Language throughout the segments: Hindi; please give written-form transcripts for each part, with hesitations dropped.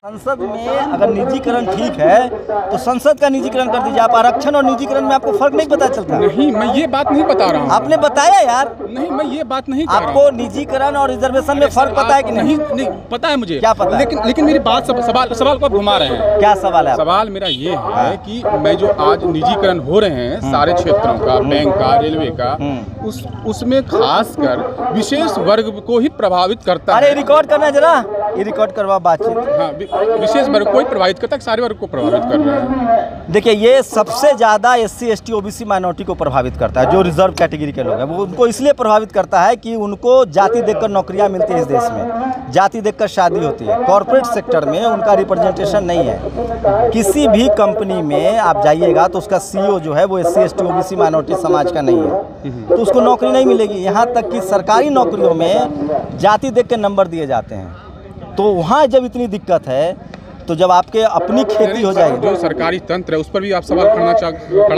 संसद में अगर निजीकरण ठीक है तो संसद का निजीकरण कर दीजिए। आप आरक्षण और निजीकरण में आपको फर्क नहीं पता चलता? नहीं, मैं ये बात नहीं बता रहा हूँ। आपने बताया यार। नहीं, मैं ये बात नहीं कर रहा हूँ। आपको निजीकरण और रिजर्वेशन में फर्क पता है कि नहीं? नहीं पता है मुझे। क्या पता है? लेकिन मेरी बात सवाल को आप घुमा रहे हैं। क्या सवाल है? सवाल मेरा ये है कि मैं जो आज निजीकरण हो रहे हैं सारे क्षेत्रों का, बैंक का, रेलवे का, उसमें खासकर विशेष वर्ग को ही प्रभावित करता है। अरे रिकॉर्ड करना जरा, ये रिकॉर्ड करवा बातचीत। हाँ, विशेष वर्ग को ही प्रभावित करता है, सारे वर्ग को प्रभावित कर रहे हैं। देखिए, ये सबसे ज़्यादा SC ST OBC माइनॉरिटी को प्रभावित करता है। जो रिजर्व कैटेगरी के लोग हैं वो उनको इसलिए प्रभावित करता है कि उनको जाति देखकर नौकरियां मिलती है इस देश में, जाति देखकर शादी होती है। कॉर्पोरेट सेक्टर में उनका रिप्रेजेंटेशन नहीं है। किसी भी कंपनी में आप जाइएगा तो उसका CEO जो है वो SC ST OBC माइनॉरिटी समाज का नहीं है, तो उसको नौकरी नहीं मिलेगी। यहाँ तक कि सरकारी नौकरियों में जाति देख के नंबर दिए जाते हैं। तो वहाँ जब इतनी दिक्कत है तो जब आपके अपनी खेती हो जाएगी। जो सरकारी तंत्र है उस पर भी आप सवाल खड़ा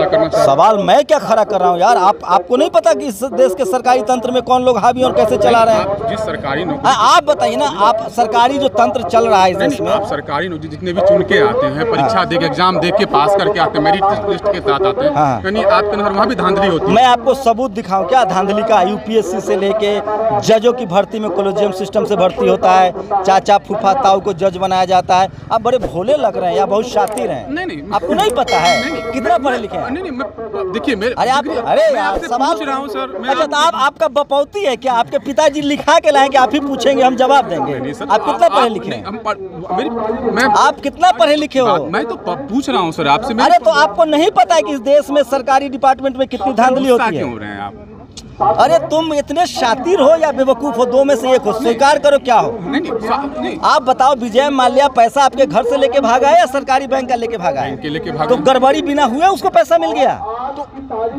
करना चाहते? सवाल मैं क्या खड़ा कर रहा हूँ यार? आपको नहीं पता कि इस देश के सरकारी तंत्र में कौन लोग हावी और कैसे चला रहे हैं? जिस सरकारी नौकरी, आप बताइए ना, आप सरकारी जो तंत्र चल रहा है इस देश में, आप सरकारी नौकरी जितने भी चुन के आते हैं, परीक्षा दे के, एग्जाम दे के पास करके आते हैं, मेरिट लिस्ट के साथ आते हैं, यानी आपके अंदर वहाँ भी धांधली होती है। मैं आपको सबूत दिखाऊं क्या धांधली का? UPSC से लेके जजों की भर्ती में कोलेजियम सिस्टम से भर्ती होता है, चाचा फूफा ताऊ को जज बनाया जाता है। आप बड़े भोले लग रहे हैं या बहुत शातिर हैं। नहीं, आपको नहीं पता है कितना पढ़े लिखे हैं? नहीं, देखिए मेरे, अरे आप, अरे यार सवाल पूछ रहा हूँ सर। अच्छा, तो आपका बपौती है क्या? आपके पिताजी लिखा के लाएंगे, आप ही पूछेंगे, हम जवाब देंगे। आप कितना पढ़े लिखे हैं? आप कितना पढ़े लिखे हो? मैं तो पूछ रहा हूँ सर आपसे। अरे तो आपको नहीं पता है कि इस देश में सरकारी डिपार्टमेंट में कितनी धांधली होती है? हो रहे हैं आप? अरे तुम इतने शातिर हो या बेवकूफ हो, दो में से एक हो, स्वीकार करो क्या हो। नहीं। आप बताओ, विजय माल्या पैसा आपके घर से लेके भागा है या सरकारी बैंक का लेके भागा है? तो गड़बड़ी बिना हुए उसको पैसा मिल गया।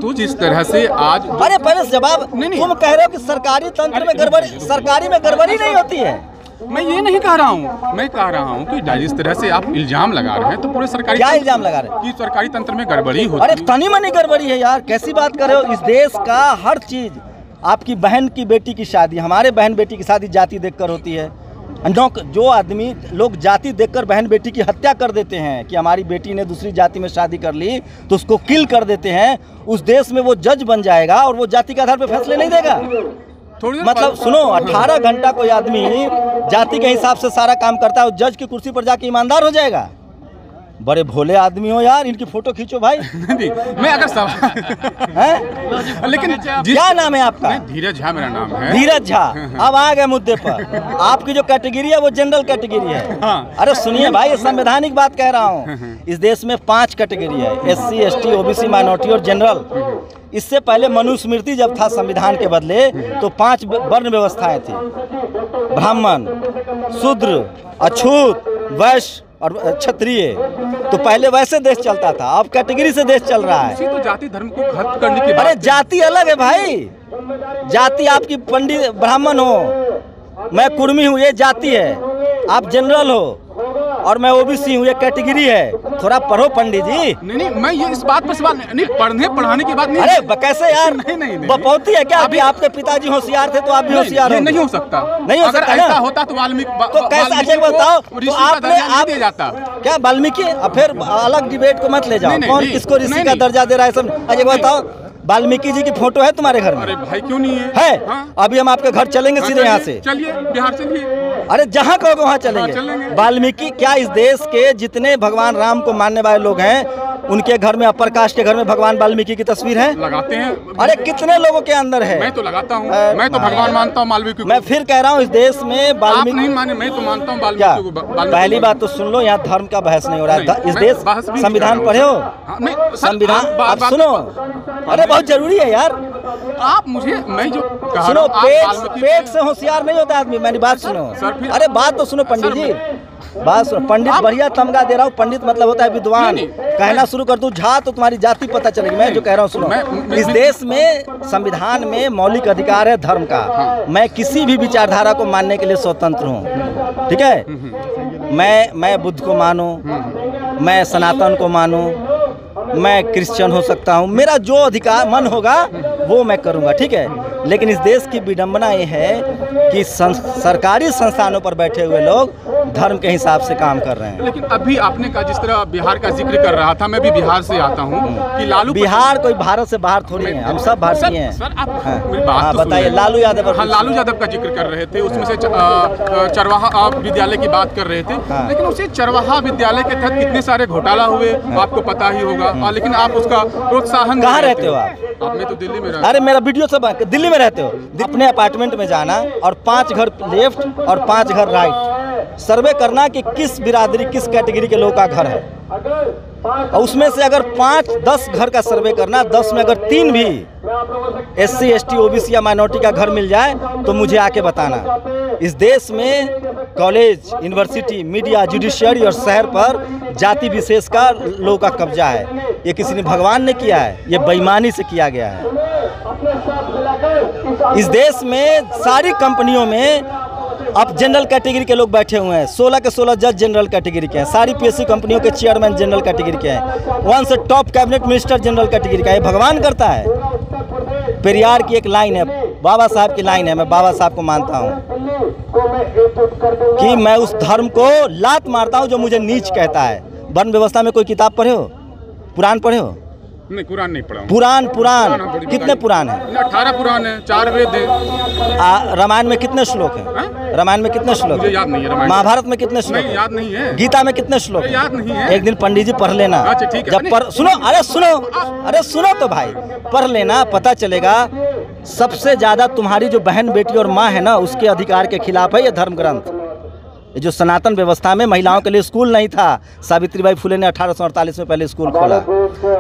तो जिस तरह से आज, अरे पहले जवाब, तुम कह रहे हो कि सरकारी तंत्र में गड़बड़ी, सरकारी में गड़बड़ी नहीं होती है। मैं ये नहीं कह रहा हूँ, मैं कह रहा हूँ कि जिस तरह से आप इल्जाम लगा रहे हैं तो पूरे सरकारी, क्या इल्जाम लगा रहे हैं? कि सरकारी तंत्र में गड़बड़ी होती है। अरे तनी मनी गड़बड़ी है यार, कैसी बात कर रहे हो? इस देश का हर चीज, आपकी बहन की बेटी की शादी, हमारे बहन बेटी की शादी जाति देखकर होती है। जो आदमी लोग जाति देखकर बहन बेटी की हत्या कर देते हैं कि हमारी बेटी ने दूसरी जाति में शादी कर ली तो उसको किल कर देते हैं, उस देश में वो जज बन जाएगा और वो जाति के आधार पर फैसले नहीं देगा। मतलब सुनो, 18 घंटा कोई आदमी जाति के हिसाब से सारा काम करता है, जज की कुर्सी पर जाके ईमानदार हो जाएगा। बड़े भोले आदमी हो यार, इनकी फोटो खींचो भाई। नहीं, मैं अगर सवाल है, लेकिन क्या नाम है आपका? धीरज झा मेरा नाम है। धीरज झा। अब आ गए मुद्दे पर। आपकी जो कैटेगरी है वो जनरल कैटेगरी है। अरे सुनिए भाई, ये संवैधानिक बात कह रहा हूँ। इस देश में 5 कैटेगरी है, SC ST OBC माइनॉरिटी और जनरल। इससे पहले मनुस्मृति जब था संविधान के बदले तो 5 वर्ण व्यवस्थाएं थी, ब्राह्मण, शूद्र, अछूत, वैश्य और क्षत्रिय। तो पहले वैसे देश चलता था, अब कैटेगरी से देश चल रहा है। तो जाति धर्म को खत्म करने की बात। अरे जाति अलग है भाई, जाति आपकी पंडित ब्राह्मण हो, मैं कुर्मी हूँ, ये जाति है। आप जनरल हो और मैं OBC हूँ, ये कैटेगरी है। थोड़ा पढ़ो पंडित जी। नहीं, मैं ये इस बात पर सवाल नहीं, पढ़ाने की बात नहीं। अरे कैसे यार? नहीं। बपौती है क्या? अभी आपके पिताजी होशियार थे तो आप भी होशियार हो। नहीं हो सकता, नहीं हो सकता ना? ऐसा होता तो वाल्मीकि, तो कैसे? अच्छा बताओ, तो आपने आप दिया जाता क्या वाल्मीकि? फिर अलग डिबेट को मत ले जाओ, कौन किसको ऋषि का दर्जा दे रहा है सब। अच्छा बताओ, वाल्मीकि जी की फोटो है तुम्हारे घर में? अरे भाई क्यों नहीं है? है? अभी हम आपके घर चलेंगे सीधे यहाँ से। चलिए, बिहार चलिए। अरे जहाँ कहोगे वहाँ चलेंगे। वाल्मीकि क्या इस देश के जितने भगवान राम को मानने वाले लोग हैं उनके घर में, अपर कास्ट के घर में भगवान वाल्मीकि की तस्वीर है? लगाते हैं। अरे कितने लोगों के अंदर है? मैं तो लगाता हूँ, मैं तो भगवान मानता हूँ वाल्मीकि को। मैं फिर कह रहा हूँ, इस देश में वाल्मीकि नहीं माने, मैं तो मानता हूँ वाल्मीकि को। पहली बात तो सुन लो, यहाँ धर्म का बहस नहीं हो रहा है। इस देश संविधान पढ़े हो? संविधान आप सुनो, अरे बहुत जरूरी है यार। आप मुझे, मैं जो सुनो, पेट से होशियार नहीं होता आदमी। मेरी बात सुनो। अरे बात तो सुनो पंडित जी, बात सुनो। पंडित बढ़िया तमगा दे रहा हूँ। पंडित मतलब होता है विद्वान। कहना शुरू कर दूं झा तो तुम्हारी जाति पता चलेगी। मैं जो कह रहा हूँ सुनो, इस देश में संविधान में मौलिक अधिकार है धर्म का। मैं किसी भी विचारधारा को मानने के लिए स्वतंत्र हूँ, ठीक है? मैं बुद्ध को मानूं, मैं सनातन को मानूं, मैं क्रिश्चियन हो सकता हूँ, मेरा जो अधिकार मन होगा वो मैं करूँगा, ठीक है। लेकिन इस देश की विडंबना ये है कि सरकारी संस्थानों पर बैठे हुए लोग धर्म के हिसाब से काम कर रहे हैं। लेकिन अभी आपने कहा, जिस तरह बिहार का जिक्र कर रहा था, मैं भी बिहार से आता हूँ, कि लालू बिहार कोई भारत से बाहर थोड़ी है, हम सब भारतीय हैं। सर आप मेरी बात तो बताइए। लालू यादव, हाँ, लालू यादव का जिक्र कर रहे थे, उसमें से चरवाहा विद्यालय की बात कर रहे थे, लेकिन उसी चरवाहा विद्यालय के तहत कितने सारे घोटाला हुए आपको पता ही होगा, लेकिन आप उसका प्रोत्साहन। कहाँ रहते हो आप? मैं तो दिल्ली में रहता हूं। अरे मेरा वीडियो सब दिल्ली में रहते हो। अपने अपार्टमेंट में जाना और 5 घर लेफ्ट और 5 घर राइट सर्वे करना कि किस बिरादरी, किस कैटेगरी के लोगों का घर है, और उसमें से अगर 5-10 घर का सर्वे करना, 10 में अगर 3 भी SC ST OBC या माइनॉरिटी का घर मिल जाए तो मुझे आके बताना। इस देश में कॉलेज, यूनिवर्सिटी, मीडिया, जुडिशियरी और शहर पर जाति विशेष का लोगों का कब्जा है। ये किसी ने भगवान ने किया है, ये बेईमानी से किया गया है। इस देश में सारी कंपनियों में अब जनरल कैटेगरी के लोग बैठे हुए हैं। 16 के 16 जज जनरल कैटेगरी के हैं। सारी PSU कंपनियों के चेयरमैन जनरल कैटेगरी के हैं। 1 से top cabinet minister general category का है। ये भगवान करता है। पेरियार की एक लाइन है, बाबा साहब की लाइन है, मैं बाबा साहब को मानता हूँ कि मैं उस धर्म को लात मारता हूँ जो मुझे नीच कहता है। वर्ण व्यवस्था में कोई किताब पढ़े हो? पुराण पढ़े हो? नहीं, कुरान नहीं पढ़ा। पुराण कितने पुराण हैं? 18 पुराण हैं, 4 वेद हैं। रामायण में कितने श्लोक हैं? रामायण में कितने श्लोक? मुझे याद नहीं है। महाभारत में कितने श्लोक? याद नहीं है। गीता में कितने श्लोक? याद नहीं है। एक दिन पंडित जी पढ़ लेना। अच्छा ठीक है। जब सुनो तो भाई, पढ़ लेना, पता चलेगा। सबसे ज्यादा तुम्हारी जो बहन, बेटी और माँ है ना, उसके अधिकार के खिलाफ है ये धर्म ग्रंथ। जो सनातन व्यवस्था में महिलाओं के लिए स्कूल नहीं था, सावित्रीबाई फुले ने 1848 में पहले स्कूल खोला।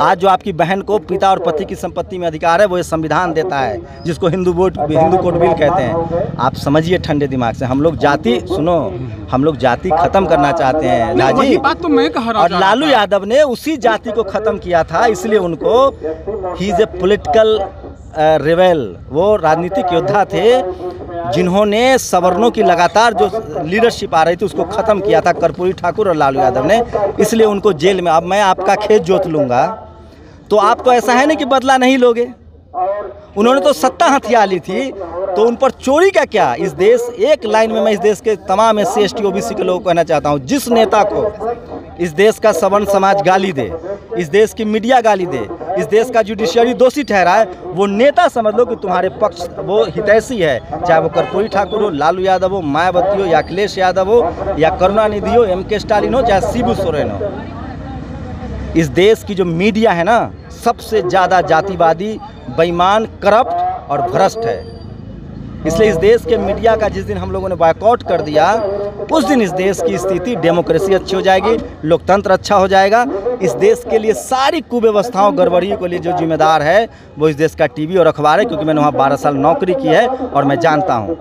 आज जो आपकी बहन को पिता और पति की संपत्ति में अधिकार है, वो ये संविधान देता है, जिसको हिंदू कोड बिल कहते हैं। आप समझिए ठंडे दिमाग से, हम लोग जाति, सुनो, हम लोग जाति खत्म करना चाहते हैं राजी। बात तो मैं कह रहा हूं। और लालू यादव ने उसी जाति को खत्म किया था, इसलिए उनको he is a political rebel, वो राजनीतिक योद्धा थे जिन्होंने सवर्णों की लगातार जो लीडरशिप आ रही थी उसको ख़त्म किया था, कर्पूरी ठाकुर और लालू यादव ने। इसलिए उनको जेल में, अब मैं आपका खेत जोत लूँगा तो आप तो ऐसा है नहीं कि बदला नहीं लोगे। उन्होंने तो सत्ता हथिया ली थी, तो उन पर चोरी का क्या? इस देश, एक लाइन में मैं इस देश के तमाम SC ST OBC के लोगों को कहना चाहता हूँ, जिस नेता को इस देश का सवर्ण समाज गाली दे, इस देश की मीडिया गाली दे, इस देश का जुडिशियरी दोषी ठहराए, वो नेता समझ लो कि तुम्हारे पक्ष वो हितैषी है। चाहे वो कर्पूरी ठाकुर हो, लालू यादव हो, मायावती हो, या अखिलेश यादव हो, या करुणानिधि हो, MK स्टालिन हो, चाहे शिबू सोरेन हो। इस देश की जो मीडिया है ना, सबसे ज़्यादा जातिवादी, बेईमान, करप्ट और भ्रष्ट है। इसलिए इस देश के मीडिया का जिस दिन हम लोगों ने बॉयकॉट कर दिया, उस दिन इस देश की स्थिति, डेमोक्रेसी अच्छी हो जाएगी, लोकतंत्र अच्छा हो जाएगा। इस देश के लिए सारी कुव्यवस्थाओं, गड़बड़ियों के लिए जो जिम्मेदार है वो इस देश का TV और अखबार है, क्योंकि मैंने वहाँ 12 साल नौकरी की है और मैं जानता हूँ।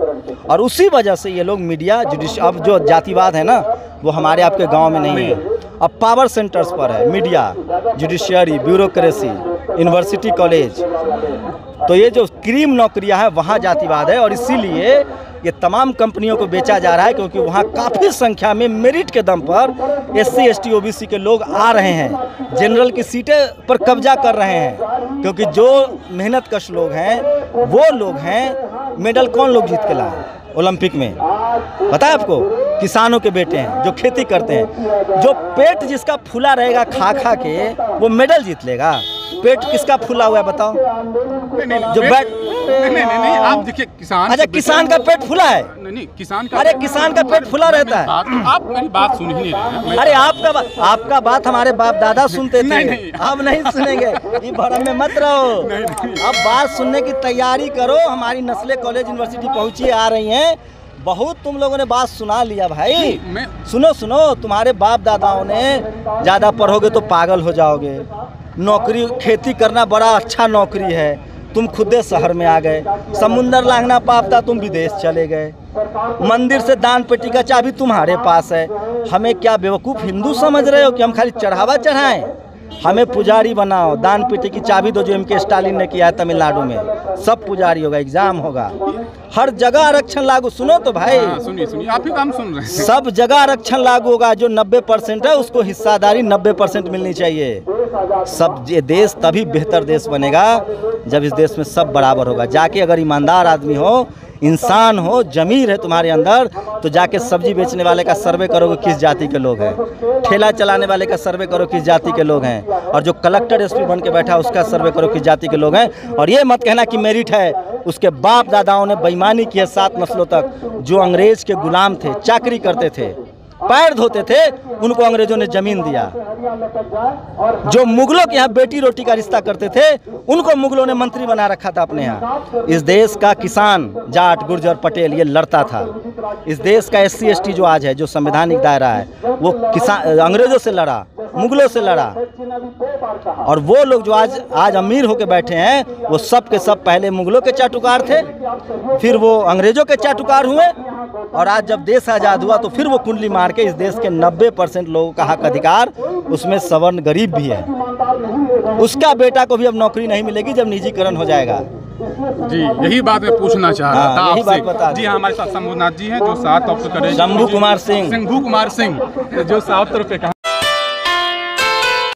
और उसी वजह से ये लोग मीडिया, अब जो जातिवाद है ना, वो हमारे आपके गाँव में नहीं है, अब पावर सेंटर्स पर है। Media, judiciary, bureaucracy, university, college, तो ये जो क्रीम नौकरियां हैं वहाँ जातिवाद है। और इसीलिए ये तमाम कंपनियों को बेचा जा रहा है, क्योंकि वहाँ काफ़ी संख्या में मेरिट के दम पर SC ST OBC के लोग आ रहे हैं, जनरल की सीटें पर कब्जा कर रहे हैं। क्योंकि जो मेहनत कश लोग हैं, वो लोग हैं, मेडल कौन लोग जीत के लाए ओलंपिक में, पता है आपको? किसानों के बेटे हैं जो खेती करते हैं। जो पेट जिसका फूला रहेगा खा खा के, वो मेडल जीत लेगा। पेट किसका फूला हुआ है बताओ? जो नहीं, आप देखिए किसान। अच्छा, किसान का पेट फूला है? नहीं, किसान का। अरे किसान का पेट फूला रहता है। आप मेरी बात सुन ही नहीं रहे। अरे आपका बात हमारे बाप दादा सुनते थे, अब नहीं सुनेंगे। ये भरम में मत रहो, अब बात सुनने की तैयारी करो। हमारी नस्लें कॉलेज, यूनिवर्सिटी पहुंची आ रही हैं। बहुत तुम लोगों ने बात सुना लिया भाई। सुनो, तुम्हारे बाप दादाओं ने, ज़्यादा पढ़ोगे तो पागल हो जाओगे। नौकरी, खेती करना बड़ा अच्छा नौकरी है, तुम खुद शहर में आ गए। समुंदर लांघना पाप था, तुम विदेश चले गए। मंदिर से दान पेटी का चाबी तुम्हारे पास है। हमें क्या बेवकूफ़ हिंदू समझ रहे हो कि हम खाली चढ़ावा चढ़ाएं? हमें पुजारी बनाओ, दान पेटी की चाबी दो, जो MK स्टालिन ने किया है तमिलनाडु में। सब पुजारी होगा, एग्जाम होगा, हर जगह आरक्षण लागू। सुनो तो भाई, सुनिए, आप ही काम सुन रहे हैं। सब जगह आरक्षण लागू होगा। जो 90% है उसको हिस्सादारी 90% मिलनी चाहिए। सब, ये देश तभी बेहतर देश बनेगा जब इस देश में सब बराबर होगा। जाके अगर ईमानदार आदमी हो, इंसान हो, जमीर है तुम्हारे अंदर, तो जाके सब्जी बेचने वाले का सर्वे करोगे किस जाति के लोग हैं, ठेला चलाने वाले का सर्वे करो किस जाति के लोग हैं, और जो कलेक्टर एसपी बन के बैठा उसका सर्वे करो किस जाति के लोग हैं। और ये मत कहना कि मेरिट है, उसके बाप दादाओं ने बेईमानी की है 7 नस्लों तक। जो अंग्रेज के गुलाम थे, चाकरी करते थे, पैर धोते थे, उनको अंग्रेजों ने जमीन दिया। जो मुगलों के यहाँ बेटी रोटी का रिश्ता करते थे, उनको मुगलों ने मंत्री बना रखा था अपने यहाँ। इस देश का किसान, जाट, गुर्जर, पटेल ये लड़ता था। इस देश का SC ST जो आज है, जो संवैधानिक दायरा है, वो किसान अंग्रेजों से लड़ा, मुगलों से लड़ा। और वो लोग जो आज अमीर होके बैठे हैं, वो सब के सब पहले मुगलों के चाटुकार थे, फिर वो अंग्रेजों के चाटुकार हुए, और आज जब देश आज़ाद हुआ तो फिर वो कुंडली मार के इस देश के 90% लोगों का हक अधिकार, उसमें सवर्ण गरीब भी है, उसका बेटा को भी अब नौकरी नहीं मिलेगी जब निजीकरण हो जाएगा। जी, यही बात मैं पूछना चाह रहा था आपसे। जी हाँ, हमारे साथ शंभूनाथ जी हैं जो 7 अक्टूबर शंभू कुमार सिंह जो 7 रुपये का